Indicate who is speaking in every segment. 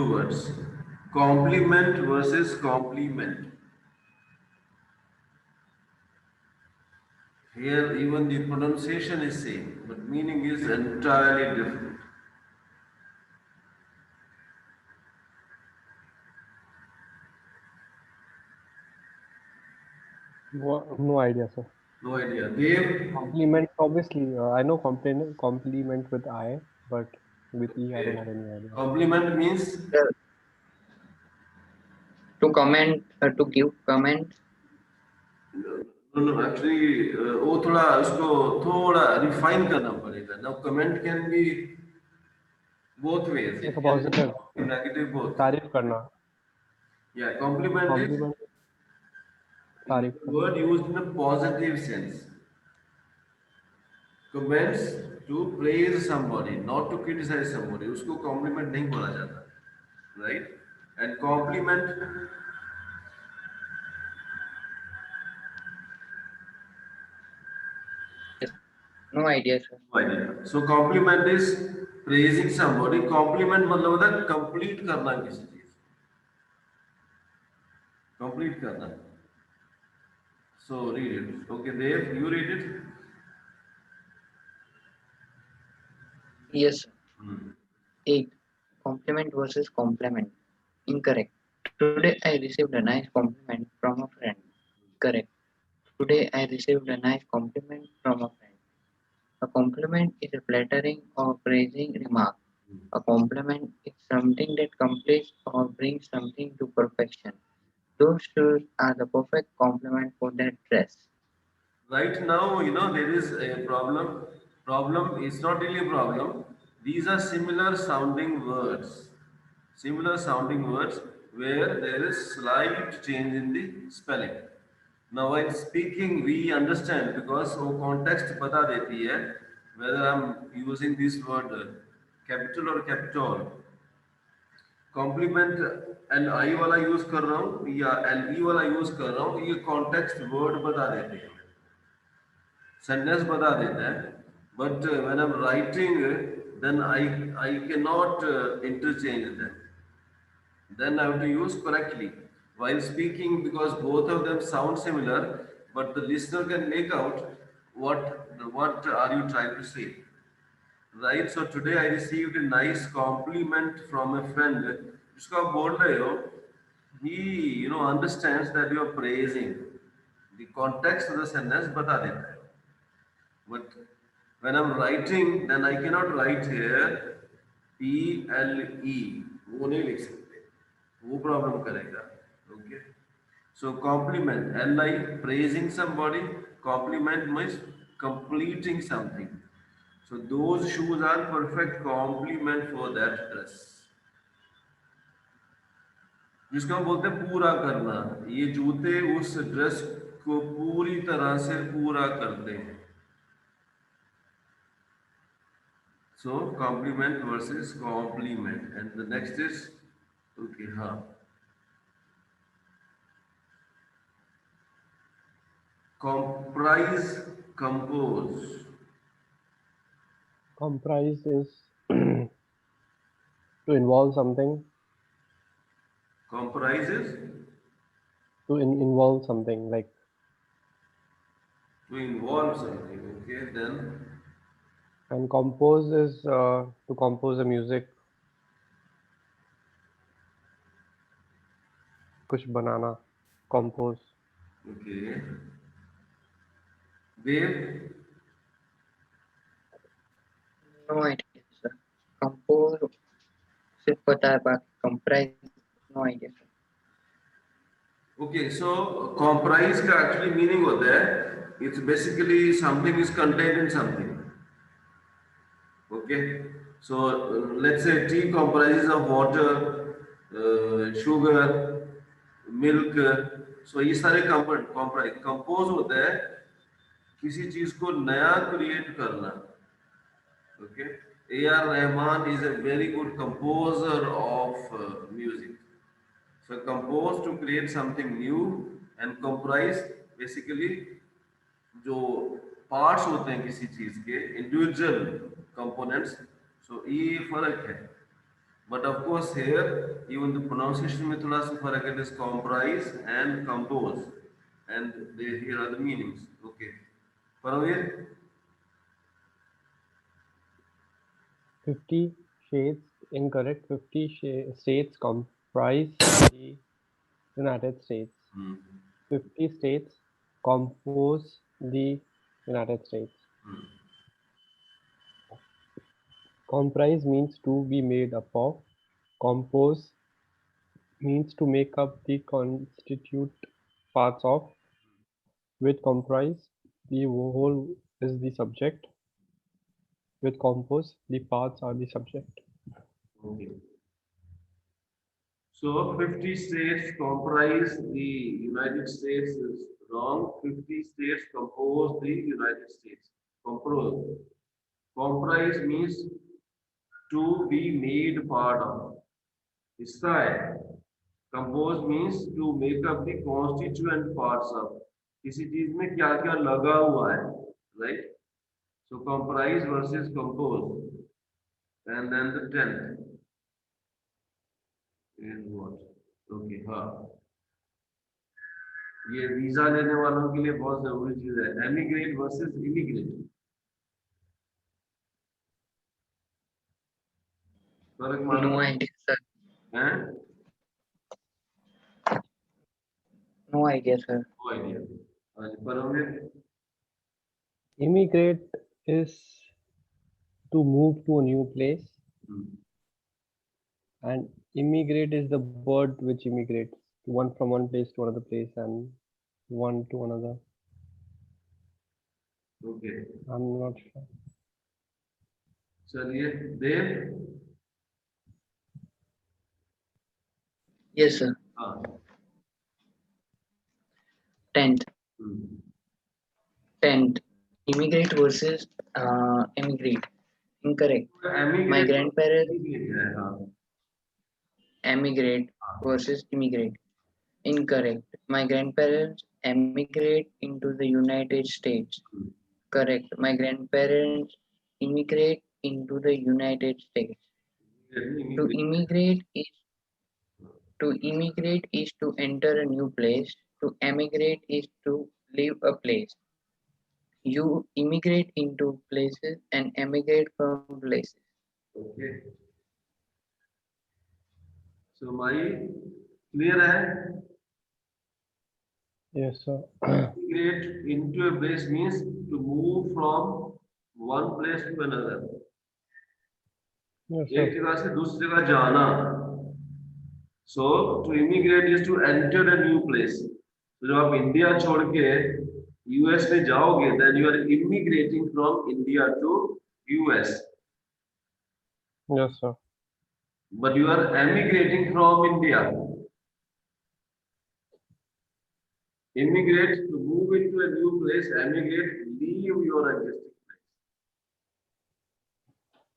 Speaker 1: words. Complement versus complement. Here even the pronunciation is same, but meaning is entirely different.
Speaker 2: No idea, sir.
Speaker 1: No idea. Dev?
Speaker 2: Compliment, obviously, I know compliment with I, but with E, I don't
Speaker 1: Okay.
Speaker 2: have any idea.
Speaker 1: Complement means
Speaker 3: To comment, to give comment.
Speaker 1: no, no, actually वो थोड़ा उसको थोड़ा refine करना पड़ेगा. Now comment can be both ways.
Speaker 2: Like
Speaker 1: It
Speaker 2: a
Speaker 1: can be
Speaker 2: positive,
Speaker 1: positive, negative, both.
Speaker 2: तारीफ करना,
Speaker 1: Yeah, compliment is
Speaker 2: compliment,
Speaker 1: the
Speaker 2: तारीफ करना.
Speaker 1: word used in a positive sense. Comments to praise somebody, not to criticize somebody. उसको compliment नहीं बोला जाता, right? And compliment,
Speaker 3: Yes. No idea, sir.
Speaker 1: no idea. So compliment is praising somebody. Compliment मतलब होता है complete करना किसी चीज, complete करना. So read it. Okay, Dev, you read it.
Speaker 3: Yes, sir.
Speaker 1: Hmm.
Speaker 3: 8. Compliment versus compliment. Incorrect. Today I received a nice compliment from a friend. Correct. Today I received a nice compliment from a friend. A compliment is a flattering or praising remark. A compliment is something that completes or brings something to perfection. Those shoes are the perfect compliment for that dress.
Speaker 1: Right now, there is a problem. Problem is not really a problem. These are similar sounding words. Similar sounding words where there is slight change in the spelling. Now, while speaking, we understand because वो context बता देती है whether I'm using this word capital or capital. Complement N I वाला use कर रहा हूँ या N E वाला यूज कर रहा हूँ, ये कॉन्टेक्स्ट वर्ड बता देते हैं, सेंटेंस बता देता है. But when I am writing then I can not interchange them, then I have to use correctly while speaking because both of them sound similar, but the listener can make out what are you trying to say. Right, so today I received a nice compliment from a friend. जिसको आप बोल रहे हो, he understands that you are praising. The context of the sentence बता देता है. But when I'm writing, then I cannot write here PLE. वो नहीं लिख सकते. वो प्रॉब्लम करेगा. Okay. So compliment, LI, praising somebody. Compliment means completing something. So those shoes are perfect complement for that dress. जिसको हम बोलते हैं पूरा करना. ये जूते उस ड्रेस को पूरी तरह से पूरा करते हैं. So complement versus complement, and the next is okay, हाँ. Comprise, compose.
Speaker 2: Comprise is to involve something,
Speaker 1: Comprises
Speaker 2: to involve something like
Speaker 1: to involve something. Okay, then
Speaker 2: and compose is to compose a music, कुछ बनाना, compose.
Speaker 1: okay. Wave,
Speaker 3: No idea, sir. Compose सिर्फ पता है बाकी comprise no idea, sir.
Speaker 1: okay. So comprise का actually meaning होता है. It's basically something is contained in something. Okay. So let's say tea comprises of water, sugar, milk. So ये सारे comprise. Compose होता है किसी चीज को नया क्रिएट करना. Okay. A.R. Rahman is a very good composer of music. So compose to create something new and comprise basically जो parts होते हैं किसी चीज के individual components. So ये फर्क है. But of course here, even the pronunciation में थोड़ा सा फर्क है. It is comprise and compose, and here are the meanings. Okay. Paramveer?
Speaker 2: 50 states, incorrect. 50 states comprise the United States. 50 states compose the United States. Comprise means to be made up of. Compose means to make up the constitute parts of. With comprise, the whole is the subject. With compose, the parts are the subject.
Speaker 1: Okay. So 50 states comprise the United States is wrong. 50 states compose the United States. Comprise means to be made part of. इसका है. Compose means to make up the constituent parts of. किसी चीज में क्या क्या लगा हुआ है, right? So comprise versus compose, and then the 10th is what? Okay, हाँ. ये वीजा लेने वालों के लिए बहुत जरूरी चीज है. एमिग्रेट वर्सेस इमिग्रेट. फर्क मालूम
Speaker 3: No idea, sir.
Speaker 1: है?
Speaker 3: No idea, sir.
Speaker 1: No idea. आज Paramvir.
Speaker 2: Immigrate is to move to a new place, and immigrate is the bird which immigrates one from one place to another place and one to another.
Speaker 1: Okay.
Speaker 2: I'm not sure.
Speaker 1: चलिए देव.
Speaker 3: Yes, sir.
Speaker 1: हाँ.
Speaker 3: 10th. 10th. Immigrate versus emigrate. Incorrect. My grandparents emigrate versus immigrate. Incorrect. My grandparents emigrate into the United States. Correct. My grandparents immigrate into the United States. To immigrate is to enter a new place. To emigrate is to leave a place. You immigrate into places and emigrate from places.
Speaker 1: Okay. So my clear है?
Speaker 2: Yes, sir.
Speaker 1: Immigrate into a place means to move from one place to another.
Speaker 2: Yes,
Speaker 1: एक
Speaker 2: sir.
Speaker 1: जगह से दूसरी जगह जाना. So to immigrate is to enter a new place. तो जब आप इंडिया छोड़ के यूएस में जाओगे, then you are immigrating from India to US.
Speaker 2: Yes, sir.
Speaker 1: But you are emigrating from India. Immigrate to move into a new place. Emigrate, leave your existing place.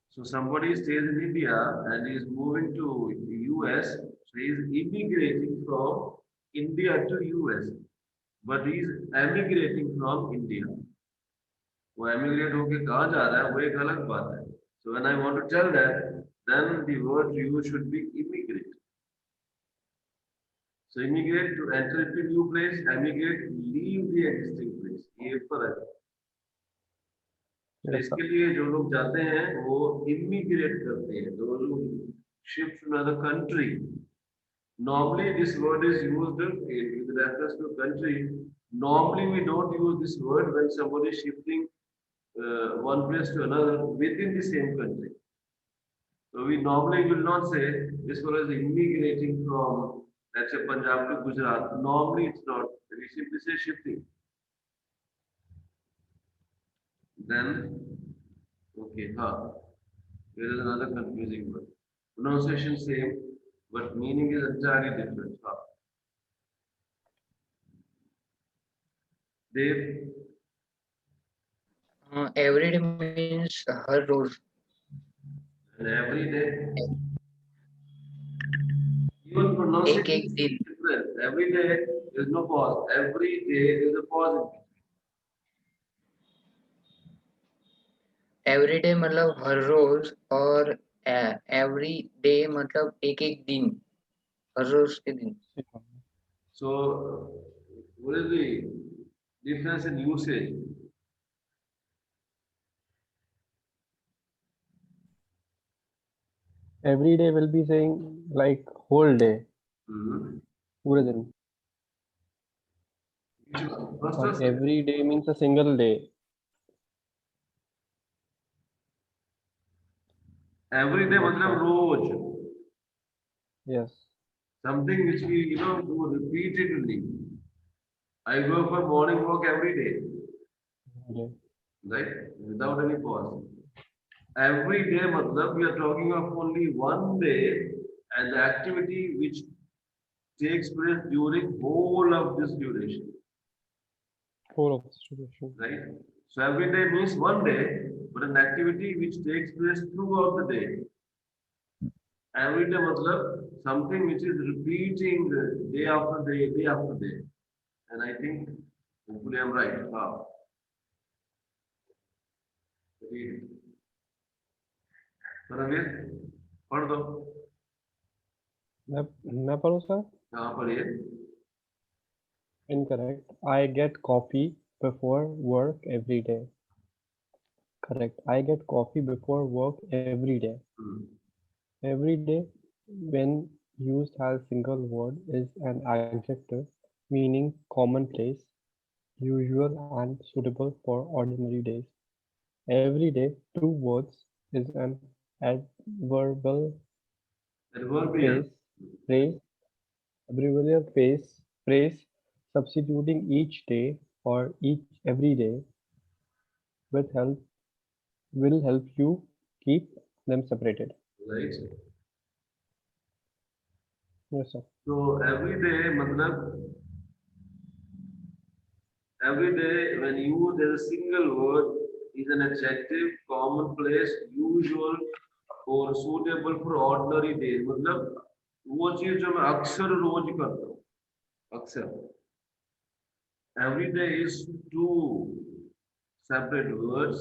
Speaker 1: So somebody stays in India and is moving to the US. So he is immigrating from India to US, but he is emigrating from India. वो emigrate होके कहाँ जा रहा है वो एक अलग बात है. So when I want to tell that, then the word used should be immigrate. So immigrate to enter into a new place, emigrate leave the existing place. ये फर्क है. तो इसके लिए जो लोग जाते हैं वो immigrate करते हैं. Those who shift to another country. Normally this word is used with reference to country. Normally we don't use this word when somebody is shifting one place to another within the same country. So we normally will not say this one is immigrating from, let's say, Punjab to Gujarat. Normally it's not. We simply say shifting. Then, okay, here is another confusing word. Pronunciation same, but meaning is entirely different. Dev.
Speaker 3: Every day means her rose.
Speaker 1: And every day. Even pronunciation is different. Every day there is no pause. Every day there is a pause in between.
Speaker 3: Every day मतलब हर रोज और every day मतलब एक एक दिन, हर रोज के दिन.
Speaker 1: So, what is the difference in usage?
Speaker 2: Every day will be saying like whole day,
Speaker 1: Mm-hmm.
Speaker 2: पूरे दिन.
Speaker 1: First
Speaker 2: और
Speaker 1: or second?
Speaker 2: every day means a single day.
Speaker 1: Every day मतलब रोज.
Speaker 2: Yes.
Speaker 1: Something which we do repeatedly. I go for morning walk every day,
Speaker 2: Okay.
Speaker 1: right? Without any pause. Every day मतलब we are talking of only one day and the activity which takes place during whole of this duration,
Speaker 2: Whole of the situation.
Speaker 1: right? So every day means one day, but an activity which takes place throughout the day. Every day मतलब something which is repeating day after day after day. And I think hopefully I'm right. Wow. Ranveer पढ़ दो.
Speaker 2: मैं पढ़ूँ sir?
Speaker 1: हाँ पढ़िए.
Speaker 2: Incorrect. I get coffee before work every day. Correct. I get coffee before work every day. Every day, when used as single word, is an adjective meaning commonplace, usual, and suitable for ordinary days. Every day, two words is an adverbial
Speaker 1: Adverbial.
Speaker 2: phrase, phrase substituting each day or every day with help will help you keep them separated.
Speaker 1: Right.
Speaker 2: Yes, sir.
Speaker 1: So every day मतलब every day when used as a single word is an adjective, commonplace, usual or suitable for ordinary days. मतलब वो चीज जो मैं अक्सर रोज करता हूँ. अक्सर. Every day is two separate words.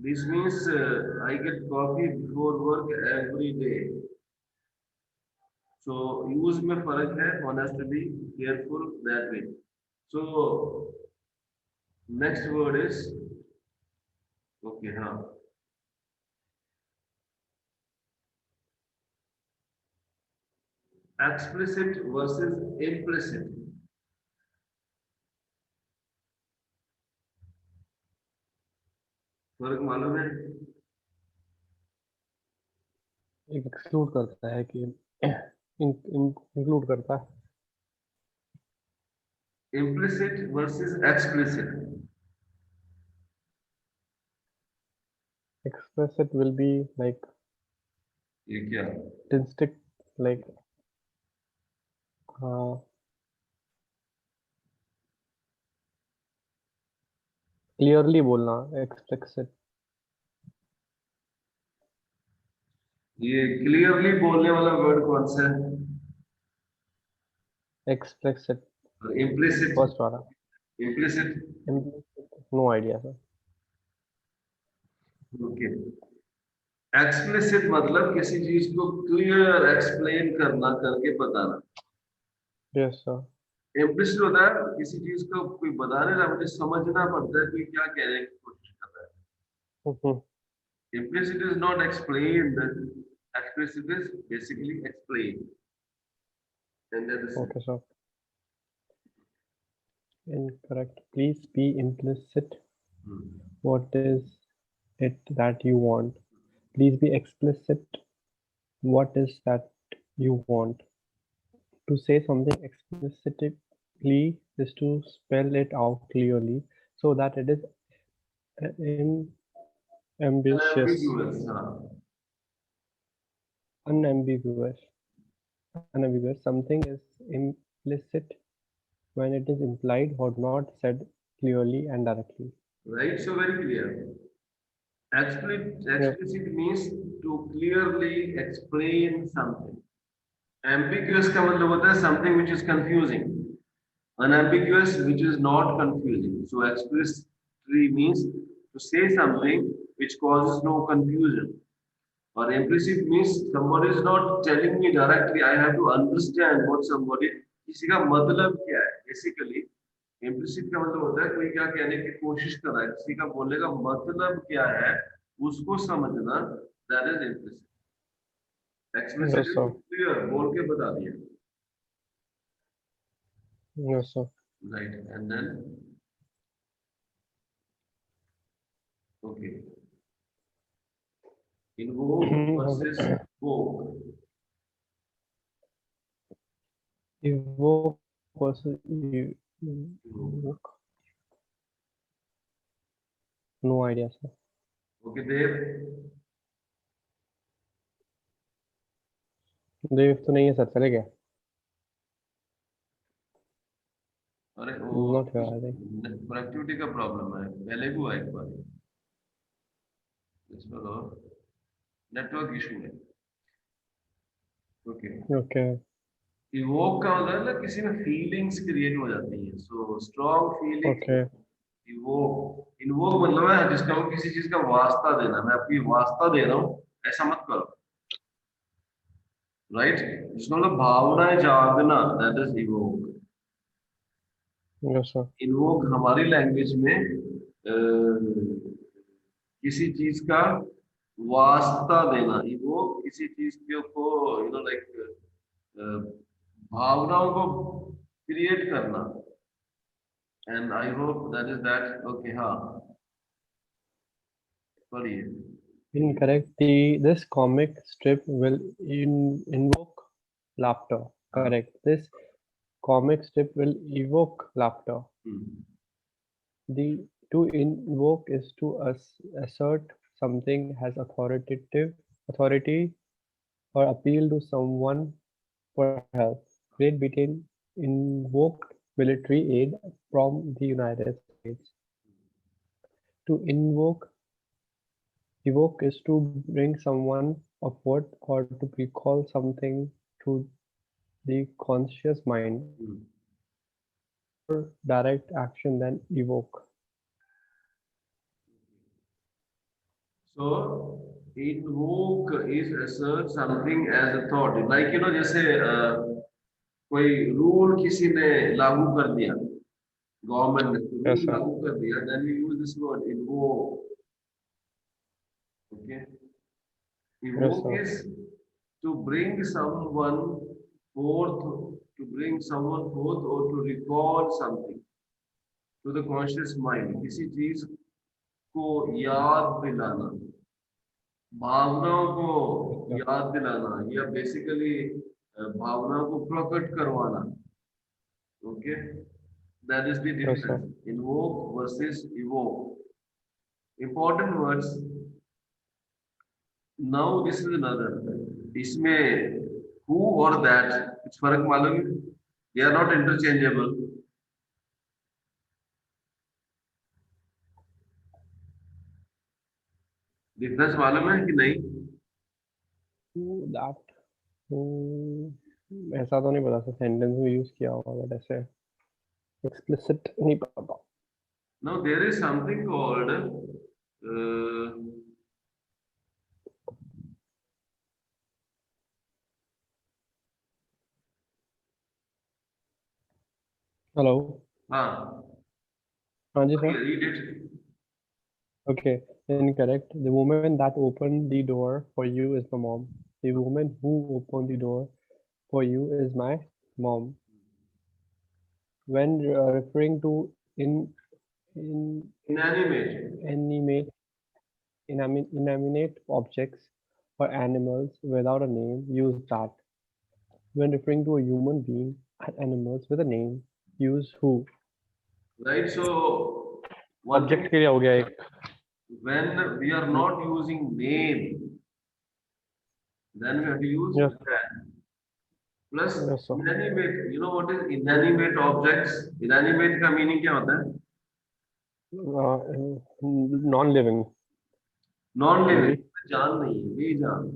Speaker 1: This means I get coffee before work every day. So use में फर्क है. One has to be careful that way. So next word is okay. हाँ. Explicit versus implicit. फर्क मालूम है?
Speaker 2: Exclude करता है कि include करता है.
Speaker 1: Implicit versus explicit.
Speaker 2: Explicit will be like
Speaker 1: ये क्या?
Speaker 2: instinct, like clearly बोलना. Explicit.
Speaker 1: ये clearly बोलने वाला word कौन सा है?
Speaker 2: Explicit.
Speaker 1: और implicit.
Speaker 2: First वाला.
Speaker 1: Implicit.
Speaker 2: No idea, sir.
Speaker 1: Okay. Explicit मतलब किसी चीज को clear explain करना, करके बताना.
Speaker 2: Yes, sir.
Speaker 1: Implicit होता है किसी चीज को कोई बताने ना, मुझे समझना पड़ता है कोई क्या कहने की कोशिश कर रहा है. Implicit is not explained. Explicit is basically explained. And that is
Speaker 2: Okay, sir. Incorrect. Please be implicit. What is it that you want? Please be explicit. What is that you want? To say something explicitly is to spell it out clearly so that it is ambitious,
Speaker 1: ambiguous. हाँ.
Speaker 2: unambiguous. Something is implicit when it is implied or not said clearly and directly.
Speaker 1: Right, so very clear. Explicit means to clearly explain something. Ambiguous का मतलब होता है something which is confusing. Unambiguous which is not confusing. So explicitly means to say something which causes no confusion. Or implicit means somebody is not telling me directly. I have to understand what somebody. किसी का मतलब क्या है? Basically, implicit का मतलब होता है कोई क्या कहने की कोशिश कर रहा है. किसी का बोलने का मतलब क्या है? उसको समझना. That is implicit. Explicit
Speaker 2: Yes,
Speaker 1: is
Speaker 2: sir.
Speaker 1: clear. बोल के बता दिया.
Speaker 2: Yes, sir.
Speaker 1: Right. And then, okay. Invoke versus voke.
Speaker 2: Evoke versus evoke. No idea, sir.
Speaker 1: Okay, Dev.
Speaker 2: देव तो नहीं है सर, चले गए.
Speaker 1: अरे
Speaker 2: Not here, I think.
Speaker 1: Productivity का प्रॉब्लम है. पहले भी हुआ एक बार. इस पर नेटवर्क इशू है. ओके.
Speaker 2: Okay.
Speaker 1: इवोक का मतलब है ना किसी में फीलिंग्स क्रिएट हो जाती हैं. So strong feeling.
Speaker 2: Okay.
Speaker 1: Evoke invoke मतलब है जिसका वो किसी चीज का वास्ता देना. मैं आपको ये वास्ता दे रहा हूँ, ऐसा मत करो. राइट. जिसका मतलब भावनाएं जागना. That is evoke.
Speaker 2: Yes, sir.
Speaker 1: Invoke हमारी लैंग्वेज में किसी चीज का वास्ता देना. इवोक किसी चीज के को लाइक भावनाओं को क्रिएट करना. And I hope that is that. Okay. हाँ, पढ़िए.
Speaker 2: Incorrect. This comic strip will invoke laughter. Correct. This comic strip will evoke laughter. To invoke is to assert something has authority or appeal to someone for help. Great Britain invoked military aid from the United States. To evoke is to bring someone upward or to recall something to the conscious mind. More direct action than evoke.
Speaker 1: So invoke is assert something as a thought. Like जैसे कोई rule किसी ने लागू कर दिया. Government ने
Speaker 2: Yes,
Speaker 1: rule
Speaker 2: sir.
Speaker 1: लागू कर दिया. Then we use this word invoke. Okay. Evoke
Speaker 2: sir.
Speaker 1: is to bring someone forth, or to recall something to the conscious mind. किसी चीज को याद दिलाना, भावनाओं को याद दिलाना, या बेसिकली भावनाओं को प्रकट करवाना. Okay. That is the
Speaker 2: Yes, sir.
Speaker 1: Difference. Invoke versus evoke. Important words. Now this is another. इसमें who और that कुछ फर्क मालूम है? They are not interchangeable. Difference मालूम है कि नहीं?
Speaker 2: That ऐसा तो नहीं पता सर, सेंटेंस में यूज किया होगा बट ऐसे एक्सप्लिसिट नहीं पता.
Speaker 1: Now there is something called
Speaker 2: hello.
Speaker 1: हाँ,
Speaker 2: हाँ जी sir.
Speaker 1: read it.
Speaker 2: Okay, incorrect. The woman that opened the door for you is the mom. The woman who opened the door for you is my mom. When referring to
Speaker 1: Inanimate.
Speaker 2: inanimate objects or animals without a name, use that. When referring to a human being and animals with a name, use who.
Speaker 1: Right. So one
Speaker 2: Object
Speaker 1: thing,
Speaker 2: के लिए हो गया एक.
Speaker 1: when we are not using name, then we have to use
Speaker 2: Yes.
Speaker 1: that. Plus
Speaker 2: Yes, sir.
Speaker 1: inanimate. You know what is inanimate objects? Inanimate का meaning क्या होता है?
Speaker 2: Non-living.
Speaker 1: Non-living. जान नहीं है, बेजान.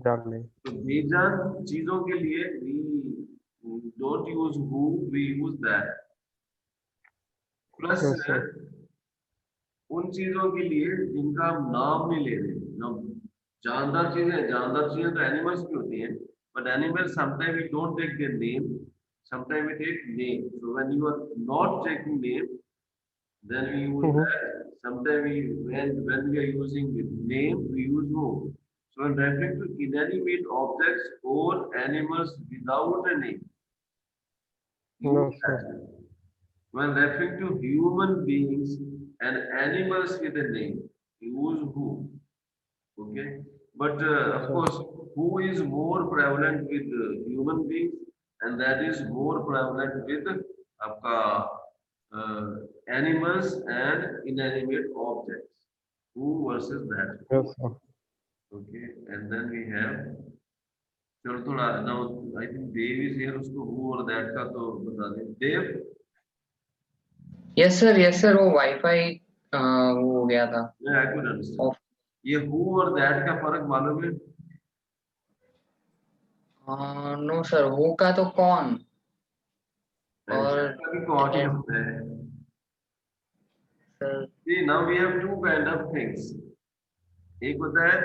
Speaker 2: जान नहीं.
Speaker 1: तो बेजान चीजों के लिए we don't use who, we use that. Plus
Speaker 2: Yes, sir.
Speaker 1: उन चीजों के लिए जिनका हम नाम नहीं ले रहे ना। जानदार चीजें तो एनिमल्स भी होती हैं, but animals sometime we don't take their name, sometime we take name. So when you are not taking name, then we use
Speaker 2: Mhm.
Speaker 1: that. Sometimes when we are using the name, we use who. So when referring to inanimate objects or animals without a name, use
Speaker 2: No, sir.
Speaker 1: that. When referring to human beings and animals with a name, use who. Okay, but of
Speaker 2: Sir.
Speaker 1: course, who is more prevalent with human beings, and that is more prevalent with आपका animals and inanimate objects. Who versus that?
Speaker 2: Yes, sir.
Speaker 1: Okay, and then we have चलो थोड़ा now I think Dev is here, उसको who और that का तो बता दें Dev.
Speaker 3: Yes sir वो वाईफाई वो हो गया था
Speaker 1: Yeah, I could understand.
Speaker 3: Of.
Speaker 1: ये who और that का फर्क मालूम है?
Speaker 3: नो सर, वो का तो कौन
Speaker 1: And
Speaker 3: और
Speaker 1: that का भी कौन ही
Speaker 3: एम
Speaker 1: होता है?
Speaker 3: Sir.
Speaker 1: See, now we have two kind of things. एक होता है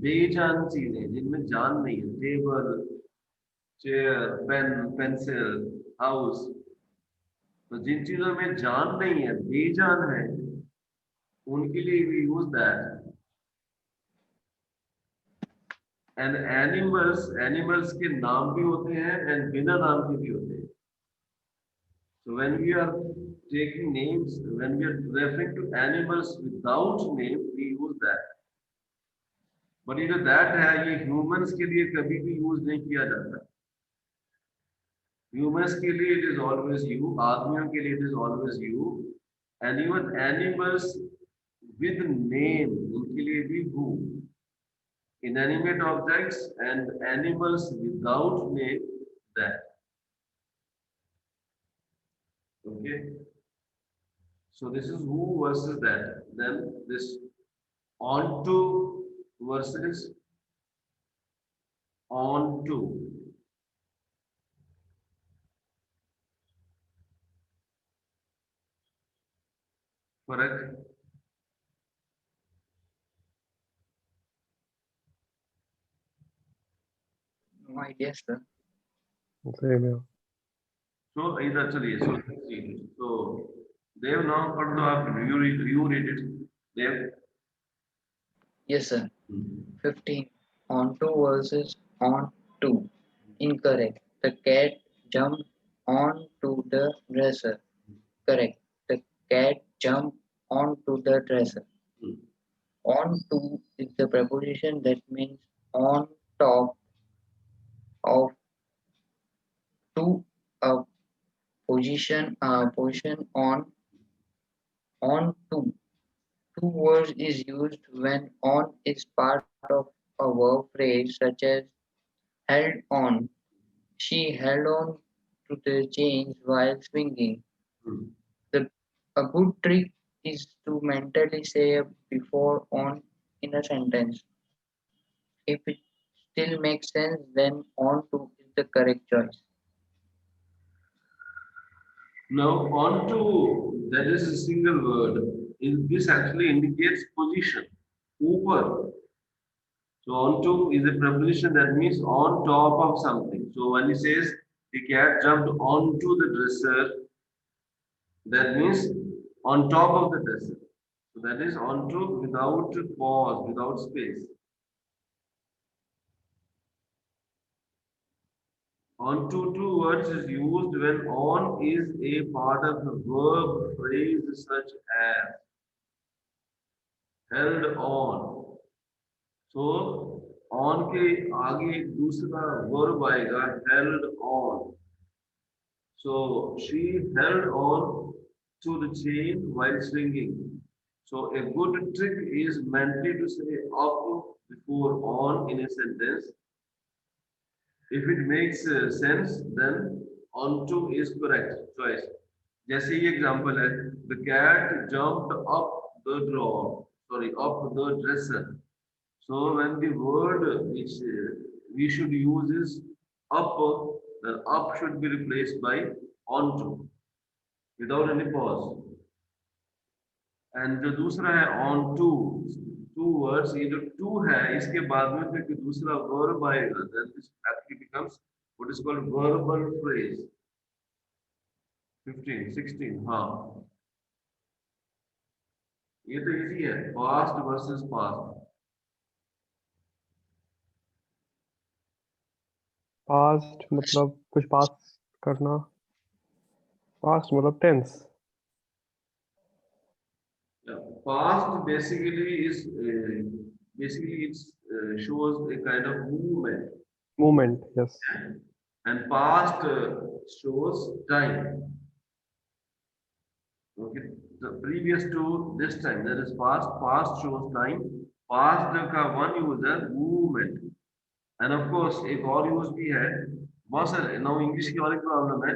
Speaker 1: बेजान चीजें जिनमें जान नहीं है, table, chair, pen, pencil, house. तो जिन चीजों में जान नहीं है, बेजान है, उनके लिए we use that. And animals के नाम भी होते हैं and बिना नाम के भी होते हैं. So when we are taking names, when we are referring to animals without name, we use that. But ये जो दैट है ये ह्यूमंस के लिए कभी भी यूज नहीं किया जाता। ह्यूमंस के लिए इट इज ऑलवेज यू, आदमियों के लिए it is always you, and even animals with name उनके लिए भी who. Inanimate objects and animals without name that. Okay, so this is who versus that. Then this onto versus onto. Correct.
Speaker 3: No idea sir.
Speaker 2: Same here.
Speaker 1: So इधर चलिए, so देव नाम पढ़ दो आप, you read it Dev.
Speaker 3: Yes sir. 15 onto versus onto. Incorrect. The cat jumped onto the dresser. Correct. The cat jumped onto the dresser. Onto is the preposition that means on top of, to a position on to. Two words is used when on is part of a verb phrase such as held on. She held on to the chains while swinging. The, a good trick is to mentally say before on in a sentence. If it still makes sense, then on to is the correct choice.
Speaker 1: Now onto, that is a single word. This actually indicates position. ऊपर. So onto is a preposition that means on top of something. So when he says the cat jumped onto the dresser, that means on top of the dresser. So that is onto without pause, without space. Onto two words is used when on is a part of the verb phrase such as held on. So on के आगे दूसरा verb आएगा held on. So she held on to the chain while swinging. So a good trick is mentally to say up before on in a sentence. If it makes sense, then onto is correct choice. जैसे ये example है, the cat jumped up the drawer, sorry, up the dresser. So when the word which we should use is up, then up should be replaced by onto without any pause. And जो दूसरा है on to, two words, ये जो to है इसके बाद में फिर दूसरा वर्ब आएगा, then this actually becomes what is called verbal phrase. 15 16 हाँ, ये तो इजी है, पास्ट वर्सेस पास्ट।
Speaker 2: पास्ट मतलब कुछ पास करना, पास्ट मतलब tense.
Speaker 1: Past basically it shows a kind of movement,
Speaker 2: Movement, yes.
Speaker 1: and past shows time. Okay, the previous to this time, that is past. Past shows time. Past का one use है movement, and of course एक और use भी है। बहुत सारे now English की और एक प्रॉब्लम है,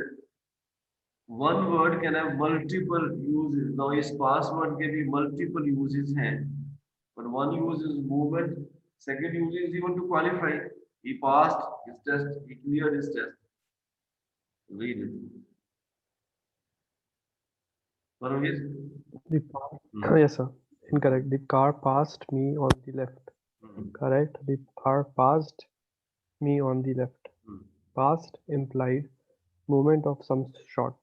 Speaker 1: one word can have multiple uses. Now इस past word के भी multiple uses हैं, but one use is movement, second use is even to qualify. He passed his test, he cleared his test. Read it. Parvez?
Speaker 2: The car, yes sir, incorrect. The car passed me on the left. Correct. The car passed me on the left. Past implied movement of some sort.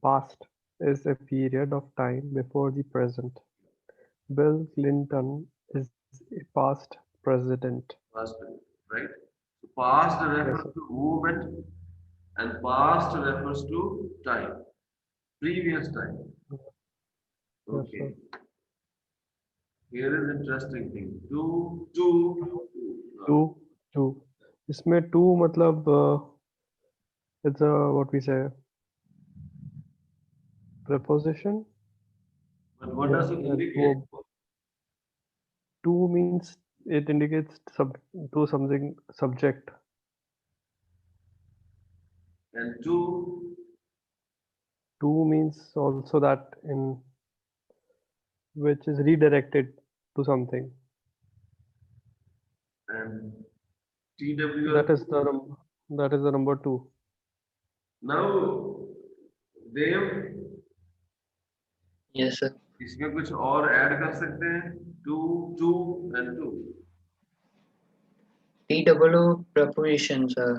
Speaker 2: Past is a period of time before the present. Bill Clinton is a past president.
Speaker 1: Past, right? So past refers
Speaker 2: sir.
Speaker 1: to movement, and past refers to time, previous time.
Speaker 2: Yes,
Speaker 1: Okay.
Speaker 2: sir.
Speaker 1: Here is interesting thing. Two.
Speaker 2: Two. इसमें two मतलब it's a what we say preposition.
Speaker 1: But what does it
Speaker 2: And
Speaker 1: indicate?
Speaker 2: two means it indicates to something subject.
Speaker 1: And two.
Speaker 2: Two means also that in which is redirected to something.
Speaker 1: And TW.
Speaker 2: That is the number two.
Speaker 1: Now, Dev,
Speaker 3: Yes, sir.
Speaker 1: इसमें कुछ और add कर सकते हैं? Two and two.
Speaker 3: TW preposition, sir.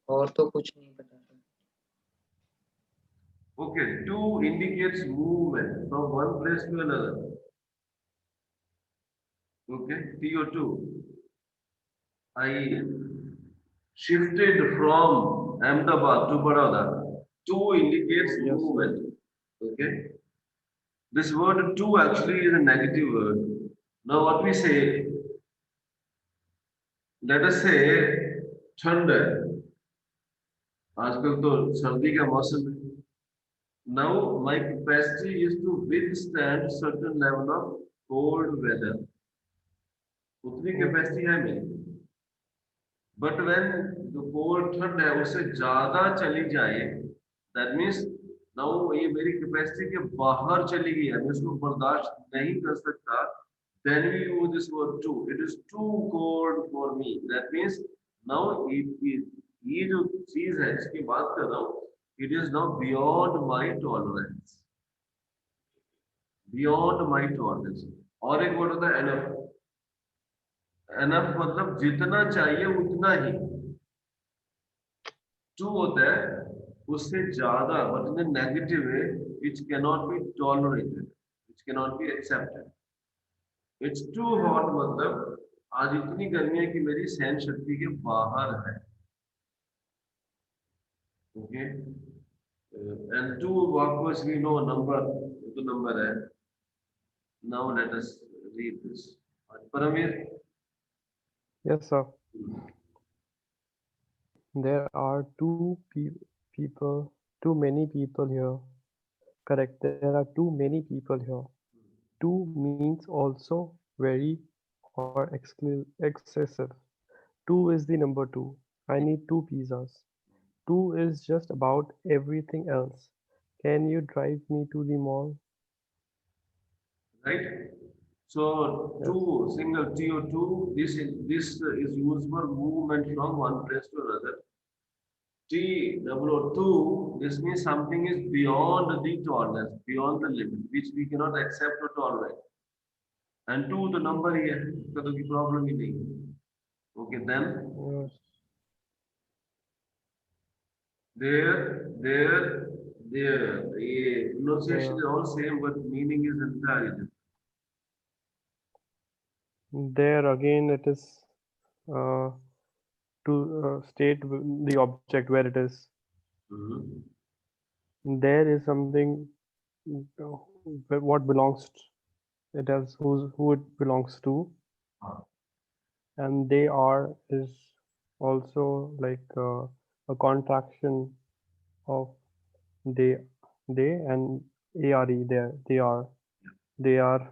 Speaker 3: और तो कुछ नहीं पता sir.
Speaker 1: Okay, two indicates movement from one place to another. Okay, TO2. I shifted from Ahmedabad to Baroda. Two indicates
Speaker 2: Yes.
Speaker 1: movement. Okay. This word two actually is a negative word. Now what we say, let us say ठंड है, आजकल तो सर्दी का मौसम है। Now my capacity is to withstand certain level of cold weather. उतनी capacity है मेरी, बट व्हेन जो कोल्ड ठंड है उससे ज्यादा चली जाए, दैट मीन्स नाउ ये मेरी कैपेसिटी के बाहर चली गई है, मैं उसको बर्दाश्त नहीं कर सकता, then we use this word too. It is too cold for me. That means now ये जो चीज है इसकी बात कर रहा हूँ, it is now beyond my tolerance. Beyond my tolerance. और एक वर्ड होता है enough. Enough मतलब जितना चाहिए उतना ही। Too होता है उससे ज्यादा, but in a negative way, which cannot be tolerated, which cannot be accepted. It's too hot मतलब आज इतनी गर्मी है कि मेरी सहन शक्ति के बाहर है। Okay, and two of course we know number, तो number है। Now let us read this. Paramir.
Speaker 2: Yes, sir. There are too many people here. Correct. There are too many people here. Too means also very or excessive. Two is the number two. I need two pizzas. Two is just about everything else. Can you drive me to the mall?
Speaker 1: Right? So two single TO2. This is used for movement from one place to another. T2, this means something is beyond the tolerance, beyond the limit, which we cannot accept or tolerate. And 2 the number here, so the problem is नहीं. Okay, then there, the pronunciation is all same, but meaning is entirely different.
Speaker 2: There again, it is to state the object where it is. There is something what belongs to, it has who it belongs to, and they are is also like a contraction of they and are there they are.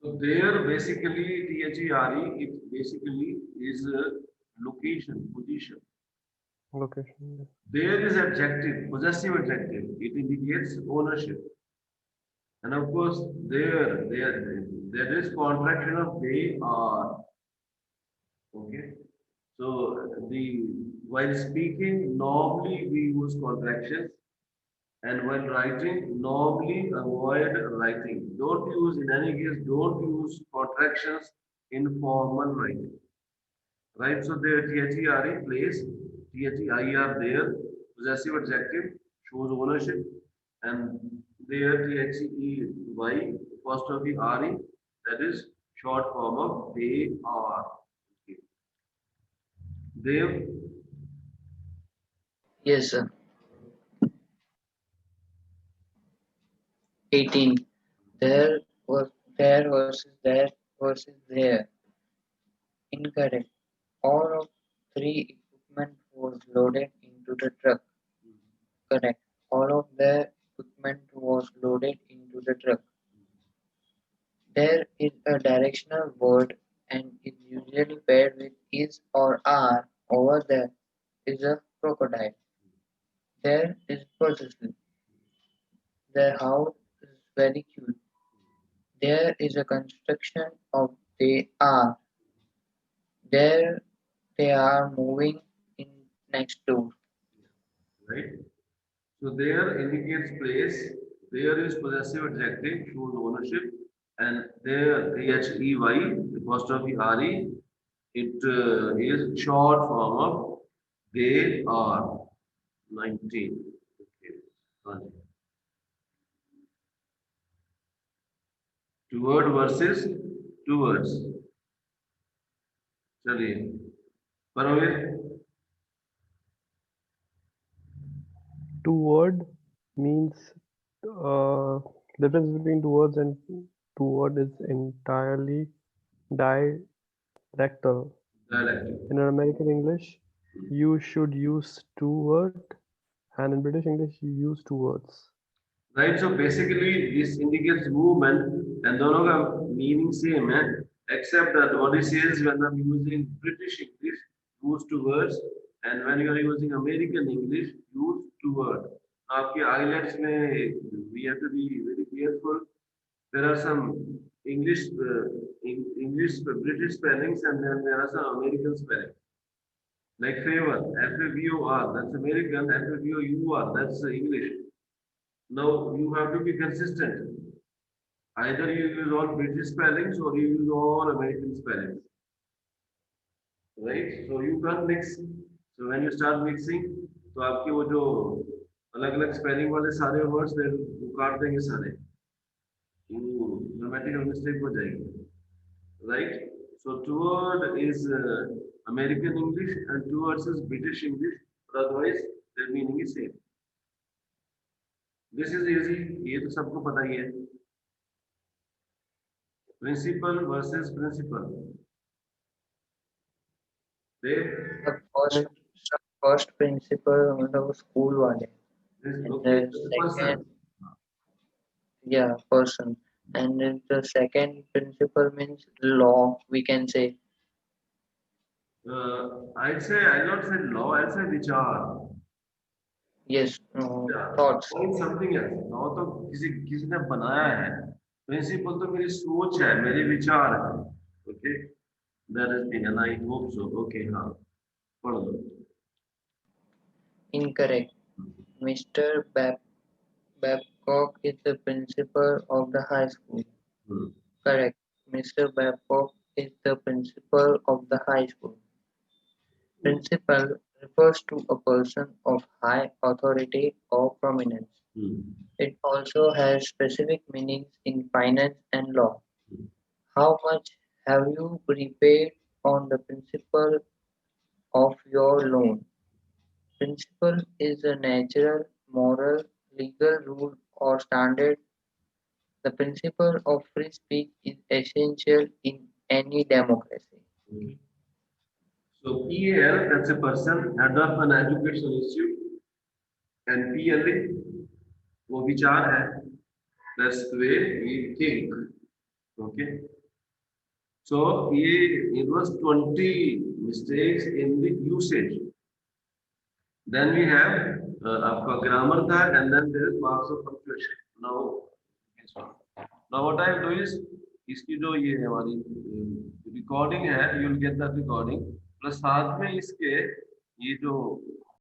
Speaker 1: So there basically THERE, it basically is a location, position.
Speaker 2: Location.
Speaker 1: There is adjective, possessive adjective. It indicates ownership. And of course, there is contraction of they are. Okay. So while speaking, normally we use contractions, and when writing, normally avoid writing. Don't use, in any case, don't use contractions in formal writing. Right? So there THERE place, THEIR there, possessive adjective shows ownership, and there THEY apostrophe RE, that is short form of they are. Okay. Dev,
Speaker 3: Yes, sir. 18. There versus there versus there. Incorrect. All of 3 equipment was loaded into the truck. Correct. All of the equipment was loaded into the truck. There is a directional word and is usually paired with is or are. Over there is a crocodile. There is possessive. Their house is very cute. There is a construction of they are. There they are moving in next door.
Speaker 1: right? So there indicates place, there is possessive adjective, shows ownership, and there THEY, apostrophe RE, it is short form of they are. 19. Okay. Fine. Toward versus towards. चलिए पढ़ोगे.
Speaker 2: Toward means the difference between towards and toward is entirely dialectal. In American English, you should use toward, and in British English, you use towards.
Speaker 1: Right, so basically this indicates movement, and दोनों का meaning same है, except that what it says when I'm using British English, use towards, and when you are using American English, use toward. आपके IELTS में we have to be very careful. There are some English British spellings, and then there are some American spellings. Like favor, FAVOR, that's American, FAVOUR, that's English. Now you have to be consistent. Either you use all British spellings or you use all American spellings. Right? So you can't mix. So when you start mixing, तो आपके वो जो अलग-अलग spelling वाले सारे words they काट देंगे सारे. Grammatical mistake हो जाएगी. Right? So toward is American English and towards is British English, but otherwise their meaning is same. This is easy, ये तो सबको पता ही है. Principal versus principal.
Speaker 3: The first principle मतलब school वाले. And the second, yeah, person. And then the second principle means law, we can say.
Speaker 1: I'd not say law, I'd say vichar.
Speaker 3: Yes,
Speaker 1: Yeah.
Speaker 3: thoughts.
Speaker 1: Or something else. Law तो किसी ने बनाया है. Principle तो मेरी सोच है, मेरे विचार है. Okay, that is thing, and I hope so. Okay, हाँ, पढ़ लो.
Speaker 3: Incorrect. Mr. Babcock is the principal of the high school.
Speaker 1: Hmm.
Speaker 3: Correct. Mr. Babcock is the principal of the high school. Principal refers to a person of high authority or prominence.
Speaker 1: Hmm.
Speaker 3: It also has specific meanings in finance and law. How much have you repaid on the principal of your loan? Principle is a natural, moral, legal rule or standard. The principle of free speech is essential in any democracy.
Speaker 1: Okay. So PAL, that's a person, head of an educational institute, and PLA, वो विचार है, that's the way we think. Okay. So it was 20 mistakes in the usage. Then we have आपका grammar था, and then there is marks of punctuation. Now this one. Now what I do is इसकी जो ये हमारी recording है, you will get that recording. Plus साथ में इसके ये जो